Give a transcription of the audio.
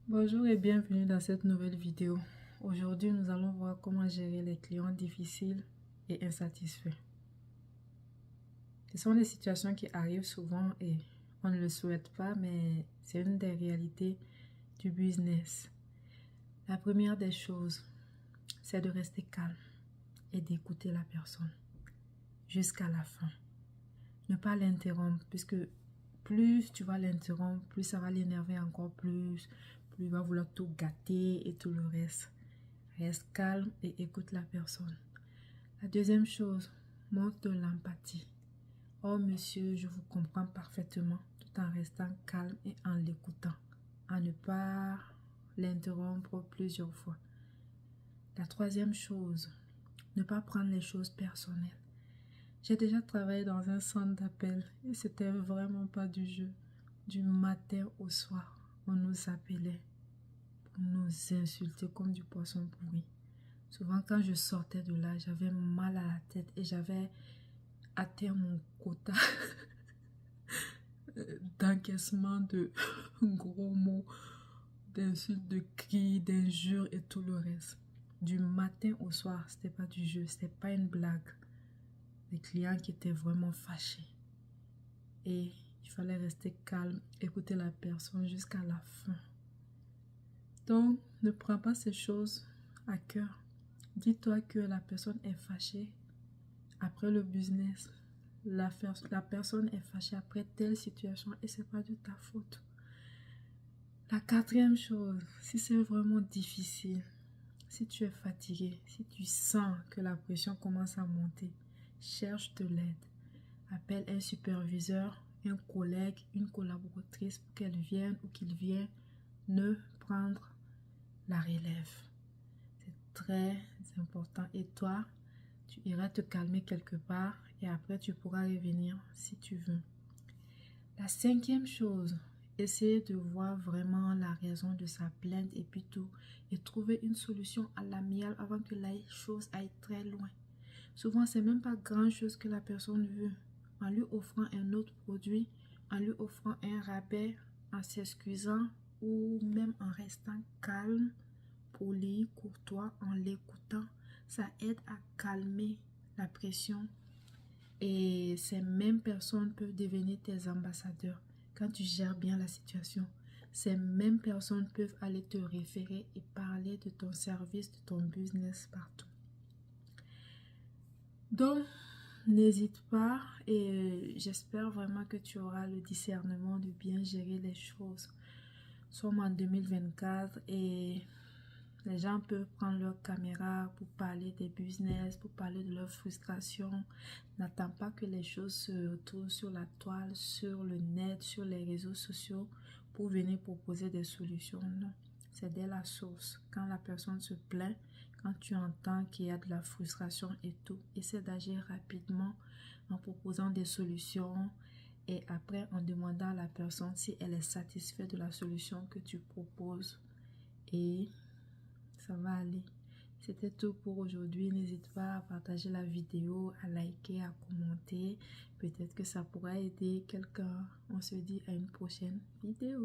Bonjour et bienvenue dans cette nouvelle vidéo. Aujourd'hui, nous allons voir comment gérer les clients difficiles et insatisfaits. Ce sont des situations qui arrivent souvent et on ne le souhaite pas, mais c'est une des réalités du business. La première des choses, c'est de rester calme et d'écouter la personne jusqu'à la fin. Ne pas l'interrompre, puisque plus tu vas l'interrompre, plus ça va l'énerver encore plus il va vouloir tout gâter et tout le reste. Reste calme et écoute la personne. La deuxième chose, montre de l'empathie. Oh monsieur, je vous comprends parfaitement, tout en restant calme et en l'écoutant, en ne pas l'interrompre plusieurs fois. La troisième chose, ne pas prendre les choses personnelles. J'ai déjà travaillé dans un centre d'appel et c'était vraiment pas du jeu. Du matin au soir, on nous appelait pour nous insulter comme du poisson pourri. Souvent quand je sortais de là, j'avais mal à la tête et j'avais atteint mon quota d'encaissement de gros mots, d'insultes, de cris, d'injures et tout le reste. Du matin au soir, c'était pas du jeu, c'était pas une blague. Des clients qui étaient vraiment fâchés. Et il fallait rester calme, écouter la personne jusqu'à la fin. Donc, ne prends pas ces choses à cœur. Dis-toi que la personne est fâchée après le business. La personne est fâchée après telle situation et c'est pas de ta faute. La quatrième chose, si c'est vraiment difficile, si tu es fatigué, si tu sens que la pression commence à monter, cherche de l'aide. Appelle un superviseur, un collègue, une collaboratrice pour qu'elle vienne ou qu'il vienne ne prendre la relève. C'est très important. Et toi, tu iras te calmer quelque part et après tu pourras revenir si tu veux. La cinquième chose, essayer de voir vraiment la raison de sa plainte et puis tout, et trouver une solution à l'amiable avant que la chose aille très loin. Souvent, c'est même pas grand chose que la personne veut. En lui offrant un autre produit, en lui offrant un rabais, en s'excusant ou même en restant calme, poli, courtois, en l'écoutant, ça aide à calmer la pression. Et ces mêmes personnes peuvent devenir tes ambassadeurs quand tu gères bien la situation. Ces mêmes personnes peuvent aller te référer et parler de ton service, de ton business partout. Donc, n'hésite pas et j'espère vraiment que tu auras le discernement de bien gérer les choses. Nous sommes en 2024 et les gens peuvent prendre leur caméra pour parler des business, pour parler de leur frustration. N'attends pas que les choses se retrouvent sur la toile, sur le net, sur les réseaux sociaux pour venir proposer des solutions. Non, c'est dès la source. Quand la personne se plaint, quand tu entends qu'il y a de la frustration et tout, essaie d'agir rapidement en proposant des solutions et après en demandant à la personne si elle est satisfaite de la solution que tu proposes. Et ça va aller. C'était tout pour aujourd'hui. N'hésite pas à partager la vidéo, à liker, à commenter. Peut-être que ça pourra aider quelqu'un. On se dit à une prochaine vidéo.